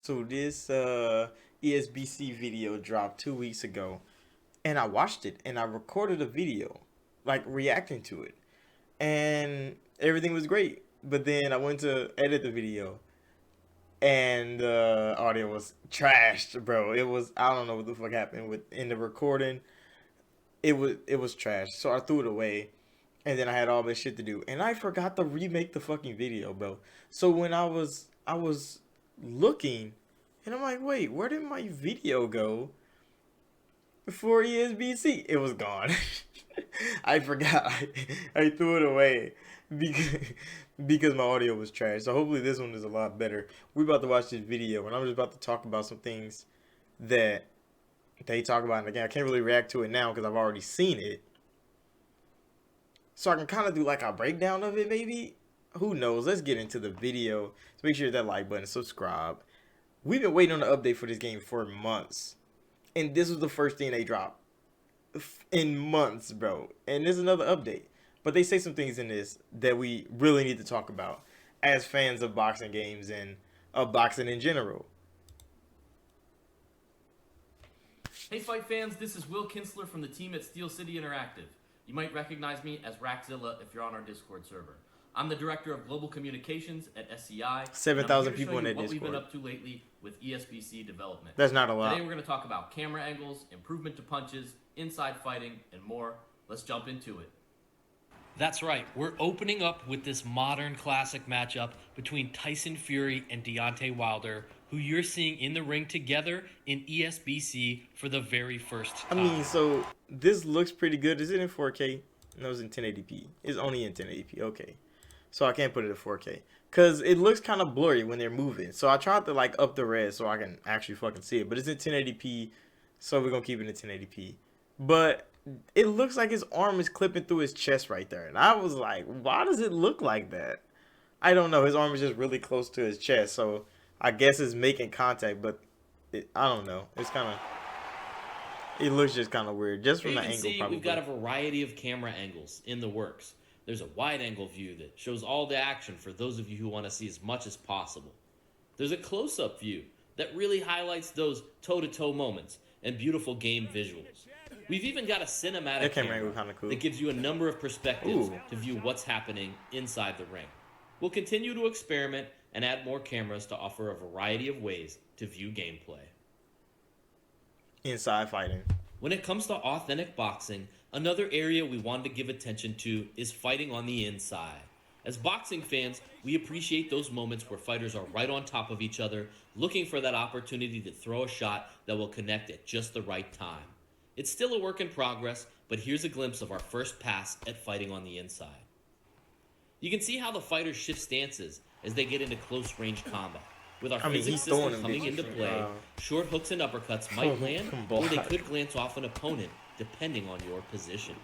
So this ESBC video dropped 2 weeks ago, and I watched it and I recorded a video, like reacting to it, and everything was great. But then I went to edit the video, and the audio was trashed, bro. It was I don't know what the fuck happened with in the recording. It was trash. So I threw it away, and then I had all this shit to do, and I forgot to remake the fucking video, bro. So when I was looking, and I'm like, wait, where did my video go for ESBC? It was gone. I forgot. I threw it away because because my audio was trash. So hopefully this one is a lot better. We're about to watch this video, and I'm just about to talk about some things that they talk about. And again, I can't really react to it now because I've already seen it. So I can kind of do like a breakdown of it, maybe. Who knows? Let's get into the video. So make sure you hit that like button, subscribe. We've been waiting on the update for this game for months, and this was the first thing they dropped in months, bro. And there's another update, but they say some things in this that we really need to talk about as fans of boxing games and of boxing in general. Hey Fight fans, this is Will Kinsler from the team at Steel City Interactive. You might recognize me as Rackzilla if you're on our Discord server. I'm the Director of Global Communications at SCI. 7,000 people in that what we've Discord. been up to lately with ESBC development. That's not a lot. Today we're going to talk about camera angles, improvement to punches, inside fighting, and more. Let's jump into it. That's right. We're opening up with this modern classic matchup between Tyson Fury and Deontay Wilder, who you're seeing in the ring together in ESBC for the very first time. I mean, so this looks pretty good. Is it in 4K? No, it's in 1080p. It's only in 1080p. Okay. So I can't put it at 4K. Because it looks kind of blurry when they're moving. So I tried to like up the res so I can actually fucking see it. But it's in 1080p. So we're going to keep it in 1080p. But it looks like his arm is clipping through his chest right there. And I was like, why does it look like that? I don't know. His arm is just really close to his chest. So I guess it's making contact. But I don't know. It's kind of... It looks just kind of weird. Just from the angle, see, probably. We've got a variety of camera angles in the works. There's a wide-angle view that shows all the action for those of you who want to see as much as possible. There's a close-up view that really highlights those toe-to-toe moments and beautiful game visuals. We've even got a cinematic That camera camera angle kinda cool. that gives you a number of perspectives Ooh. to view what's happening inside the ring. We'll continue to experiment and add more cameras to offer a variety of ways to view gameplay. Inside fighting. When it comes to authentic boxing, another area we wanted to give attention to is fighting on the inside. As boxing fans, we appreciate those moments where fighters are right on top of each other, looking for that opportunity to throw a shot that will connect at just the right time. It's still a work in progress, but here's a glimpse of our first pass at fighting on the inside. You can see how the fighters shift stances as they get into close-range combat. With our physics system coming into play, short hooks and uppercuts might land, or they could glance off an opponent, depending on your position.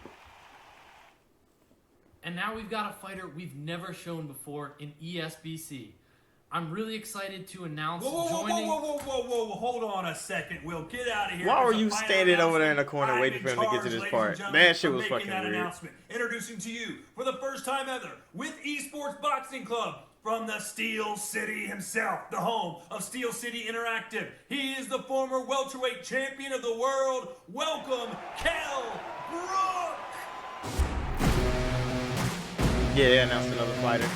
And now we've got a fighter we've never shown before in ESBC. I'm really excited to announce joining... Whoa, hold on a second, Will. Get out of here. Why were There's a you final standing over there in the announcement. corner I'm waiting in for him to get to charge, this ladies part? and gentlemen, That shit for was making fucking that weird. announcement. Introducing to you, for the first time ever, with Esports Boxing Club, from the Steel City himself, the home of Steel City Interactive. He is the former welterweight champion of the world. Welcome, Kell Brook! Yeah, they announced another fighter.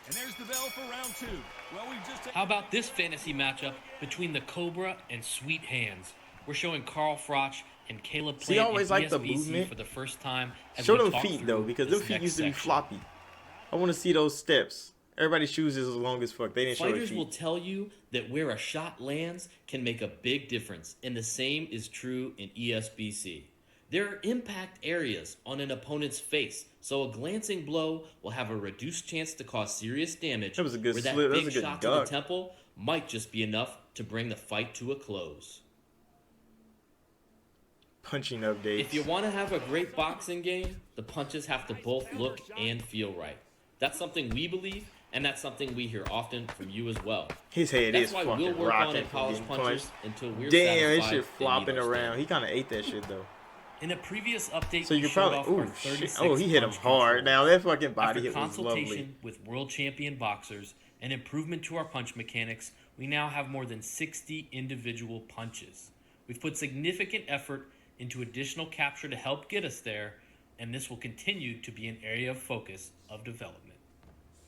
And there's the bell for round two. Well, we've just... How about this fantasy matchup between the Cobra and Sweet Hands? We're showing Carl Froch and Caleb See, I Plant always in like the ESBC movement. for the first time. As Show we them talk feet through though, because this them feet next used to be section. floppy. I want to see those steps. Everybody's shoes is as long as fuck. They didn't show their Fighters will feet. tell you that where a shot lands can make a big difference, and the same is true in ESBC. There are impact areas on an opponent's face, so a glancing blow will have a reduced chance to cause serious damage. That was a good where that slip. That big was a good shot to duck. the temple might just be enough to bring the fight to a close. Punching updates. If you want to have a great boxing game, the punches have to both look and feel right. That's something we believe, and that's something we hear often from you as well. His head That's is why we'll fucking work on rocking and from polish getting punches punched. until we're Damn, this satisfied shit they meet flopping our around. standards. He kind of ate that shit though. In a previous update, So you we could showed probably, off our oh 36 shit, oh he hit him punch hard. controls. Now that fucking body After hit was lovely. consultation with world champion boxers and improvement to our punch mechanics, we now have more than 60 individual punches. We've put significant effort into additional capture to help get us there, and this will continue to be an area of focus of development.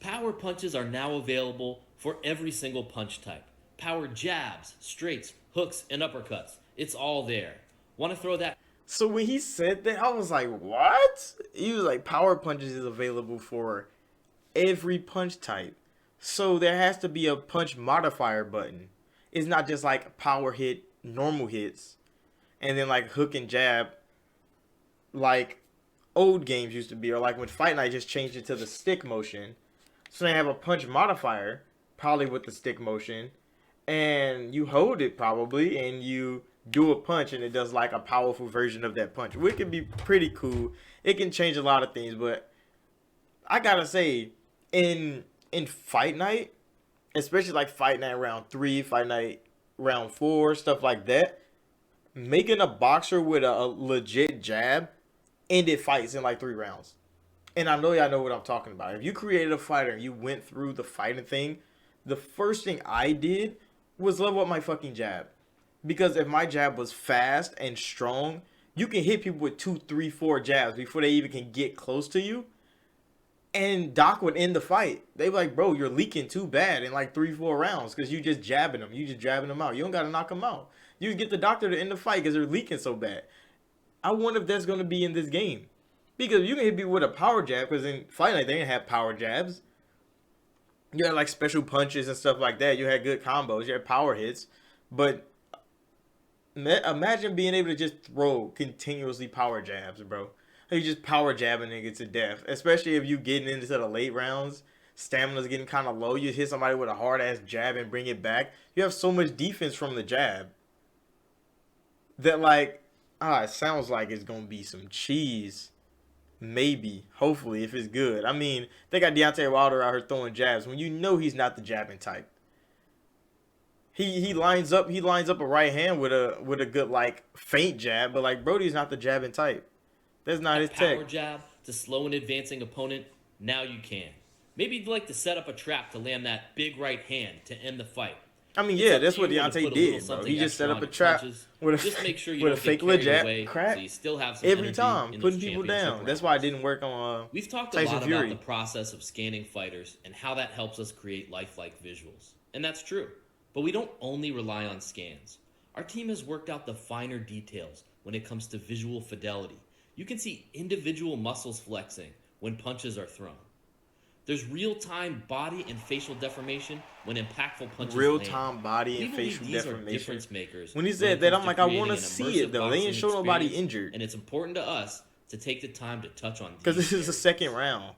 Power punches are now available for every single punch type. Power jabs, straights, hooks, and uppercuts. It's all there. Want to throw that? So when he said that, I was like, what? He was like, power punches is available for every punch type. So there has to be a punch modifier button. It's not just like power hit, normal hits, and then like hook and jab, like old games used to be, or like when Fight Night just changed it to the stick motion. So they have a punch modifier, probably with the stick motion, and you hold it probably, and you do a punch, and it does like a powerful version of that punch, which can be pretty cool. It can change a lot of things, but I gotta say, in Fight Night, especially like Fight Night round 3, Fight Night round 4, stuff like that, making a boxer with a legit jab ended fights in like 3 rounds. And I know y'all know what I'm talking about. If you created a fighter and you went through the fighting thing, the first thing I did was level up my fucking jab. Because if my jab was fast and strong, you can hit people with 2, 3, 4 jabs before they even can get close to you. And Doc would end the fight. They be like, bro, you're leaking too bad in like 3, 4 rounds because you just jabbing them. You just jabbing them out. You don't got to knock them out. You just get the doctor to end the fight because they're leaking so bad. I wonder if that's going to be in this game. Because you can hit people with a power jab, because in Fight Night, they didn't have power jabs. You had like special punches and stuff like that. You had good combos. You had power hits. But imagine being able to just throw continuously power jabs, bro. You just power jab a nigga to death. Especially if you getting into the late rounds. Stamina's getting kind of low. You hit somebody with a hard-ass jab and bring it back. You have so much defense from the jab. That like, it sounds like it's going to be some cheese. Maybe, hopefully, if it's good. I mean, they got Deontay Wilder out here throwing jabs when you know he's not the jabbing type. He lines up a right hand with a good like feint jab, but like Brody's not the jabbing type. That's not his Power tech. jab to slow an advancing opponent. Now you can. Maybe you'd like to set up a trap to land that big right hand to end the fight. I mean, It's yeah, up that's to what you to Deontay put a did, little bro. something He just extra set up on a your trap punches. with Just make sure you with a don't fake get carried legit away, crack so you still have some every energy time, in putting those people championship down. That's rounds. why it didn't work on We've talked a Tyson lot Fury. about the process of scanning fighters and how that helps us create lifelike visuals. And that's true. But we don't only rely on scans. Our team has worked out the finer details when it comes to visual fidelity. You can see individual muscles flexing when punches are thrown. There's real-time body and facial deformation when impactful punches land. Real-time body We and believe facial these are deformation. difference makers When he when said it that, comes I'm like, I creating want to an see immersive it though. They boxing didn't show nobody experience, injured and it's important to us to take the time to touch on because these this is the areas. second round.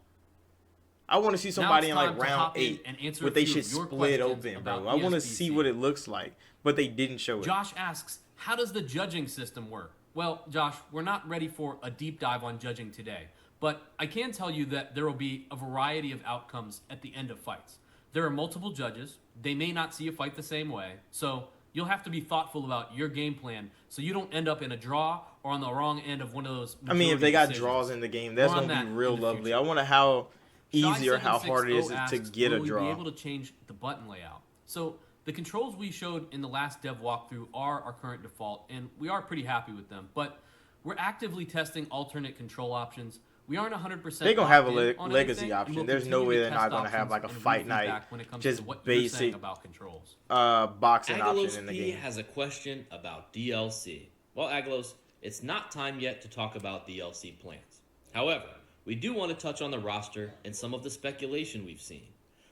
I want to see Now somebody it's in like time to round hop in 8 and answer with a they few shit of your split questions open, about bro. I want to ESBC. see what it looks like, but they didn't show it. Josh asks, how does the judging system work? Well, Josh, we're not ready for a deep dive on judging today, but I can tell you that there will be a variety of outcomes at the end of fights. There are multiple judges. They may not see a fight the same way, so you'll have to be thoughtful about your game plan so you don't end up in a draw or on the wrong end of one of those I mean, if majority they got decisions. draws in the game, that's More on gonna that be real in the lovely. future. I wonder how easy or how hard it is Shy760 to asks, get a will we be draw. able to change the button layout? So the controls we showed in the last dev walkthrough are our current default, and we are pretty happy with them. But we're actively testing alternate control options. We aren't 100%. They're gonna have a locked in on legacy anything, option. and we'll There's no continue way to they're not test gonna have options like a and read fight night, feedback when it comes just to what you're saying basic about controls. boxing option Agalos in the P game. has a question about DLC. Well, Agalos, it's not time yet to talk about DLC plans. However, we do want to touch on the roster and some of the speculation we've seen.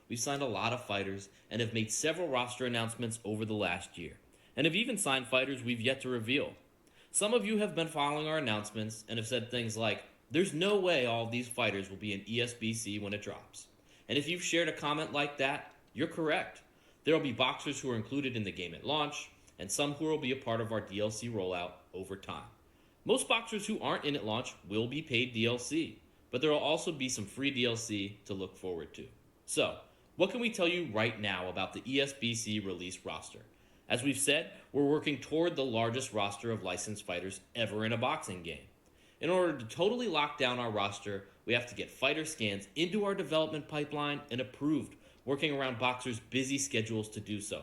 We've signed a lot of fighters and have made several roster announcements over the last year, and have even signed fighters we've yet to reveal. Some of you have been following our announcements and have said things like, there's no way all of these fighters will be in ESBC when it drops. And if you've shared a comment like that, you're correct. There will be boxers who are included in the game at launch, and some who will be a part of our DLC rollout over time. Most boxers who aren't in at launch will be paid DLC, but there will also be some free DLC to look forward to. So, what can we tell you right now about the ESBC release roster? As we've said, we're working toward the largest roster of licensed fighters ever in a boxing game. In order to totally lock down our roster, we have to get fighter scans into our development pipeline and approved, working around boxers' busy schedules to do so.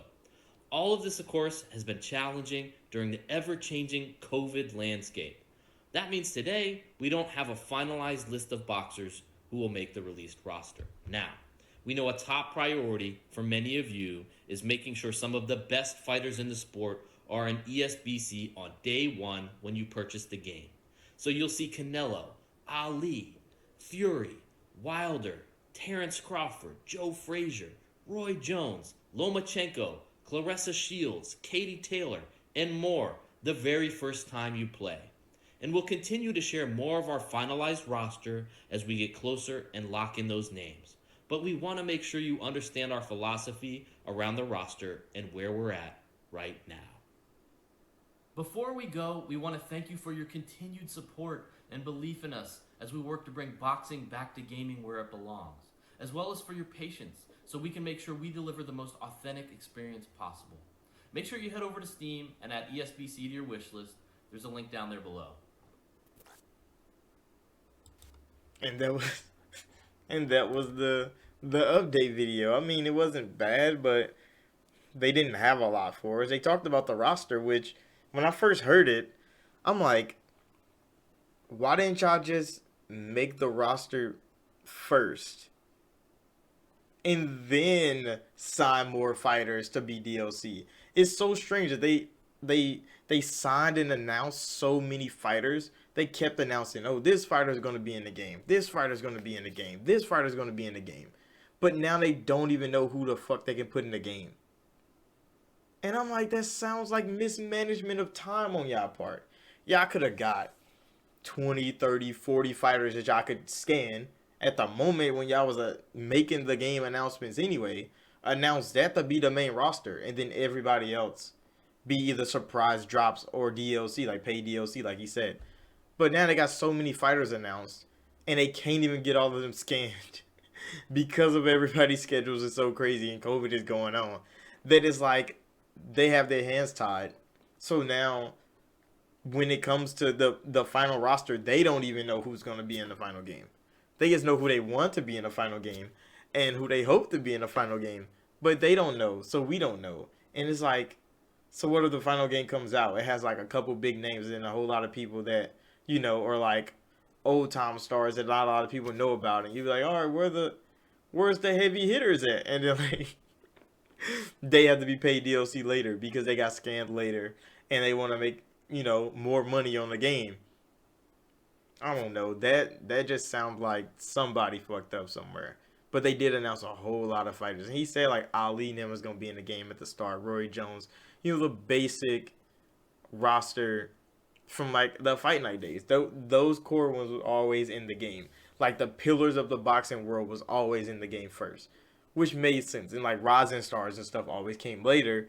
All of this, of course, has been challenging during the ever-changing COVID landscape. That means today, we don't have a finalized list of boxers who will make the released roster. Now, we know a top priority for many of you is making sure some of the best fighters in the sport are in ESBC on day one when you purchase the game. So you'll see Canelo, Ali, Fury, Wilder, Terrence Crawford, Joe Frazier, Roy Jones, Lomachenko, Claressa Shields, Katie Taylor, and more the very first time you play. And we'll continue to share more of our finalized roster as we get closer and lock in those names. But we want to make sure you understand our philosophy around the roster and where we're at right now. Before we go, we want to thank you for your continued support and belief in us as we work to bring boxing back to gaming where it belongs, as well as for your patience so we can make sure we deliver the most authentic experience possible. Make sure you head over to Steam and add ESBC to your wish list. There's a link down there below. And that was the update video. I mean, it wasn't bad, but they didn't have a lot for us. They talked about the roster, which when I first heard it, I'm like, why didn't y'all just make the roster first and then sign more fighters to be DLC? It's so strange that they signed and announced so many fighters. They kept announcing, oh, this fighter's going to be in the game. This fighter's going to be in the game. This fighter's going to be in the game. But now they don't even know who the fuck they can put in the game. And I'm like, that sounds like mismanagement of time on y'all part. Y'all could have got 20, 30, 40 fighters that y'all could scan at the moment when y'all was making the game announcements anyway. Announce that to be the main roster. And then everybody else be either surprise drops or DLC, like paid DLC, like he said. But now they got so many fighters announced, and they can't even get all of them scanned because of everybody's schedules is so crazy and COVID is going on. That it's like they have their hands tied. So now, when it comes to the final roster, they don't even know who's going to be in the final game. They just know who they want to be in the final game and who they hope to be in the final game. But they don't know, so we don't know. And it's like, so what if the final game comes out? It has like a couple big names and a whole lot of people that, you know, or like old time stars that not a lot of people know about, and you be like, all right, where's the heavy hitters at? And then like they have to be paid DLC later because they got scanned later, and they want to make, you know, more money on the game. I don't know. That just sounds like somebody fucked up somewhere. But they did announce a whole lot of fighters, and he said like Ali and them was gonna be in the game at the start. Roy Jones, you know, the basic roster from like the Fight Night days. Those core ones were always in the game. Like the pillars of the boxing world was always in the game first, which made sense. And like rising stars and stuff always came later.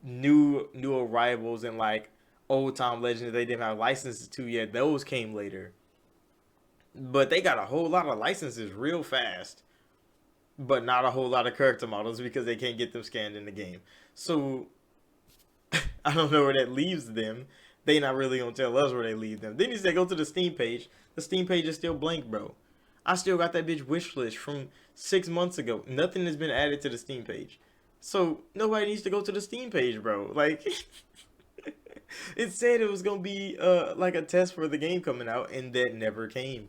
New arrivals and like old time legends they didn't have licenses to yet, those came later. But they got a whole lot of licenses real fast, but not a whole lot of character models because they can't get them scanned in the game. So I don't know where that leaves them. They not really gonna tell us where they leave them. Then he said go to the Steam page. The Steam page is still blank, bro. I still got that bitch wish list from 6 months ago. Nothing has been added to the Steam page. So nobody needs to go to the Steam page, bro. Like it said it was gonna be like a test for the game coming out, and that never came.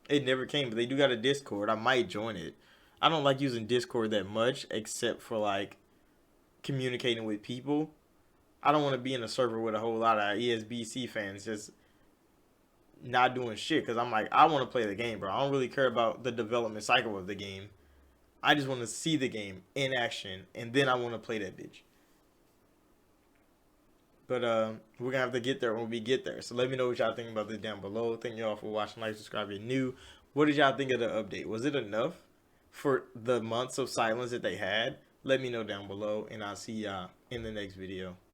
It never came, but they do got a Discord. I might join it. I don't like using Discord that much, except for like communicating with people. I don't want to be in a server with a whole lot of ESBC fans just not doing shit. Because I'm like, I want to play the game, bro. I don't really care about the development cycle of the game. I just want to see the game in action. And then I want to play that bitch. But we're going to have to get there when we get there. So let me know what y'all think about this down below. Thank y'all for watching. Like, subscribe if you're new. What did y'all think of the update? Was it enough for the months of silence that they had? Let me know down below. And I'll see y'all in the next video.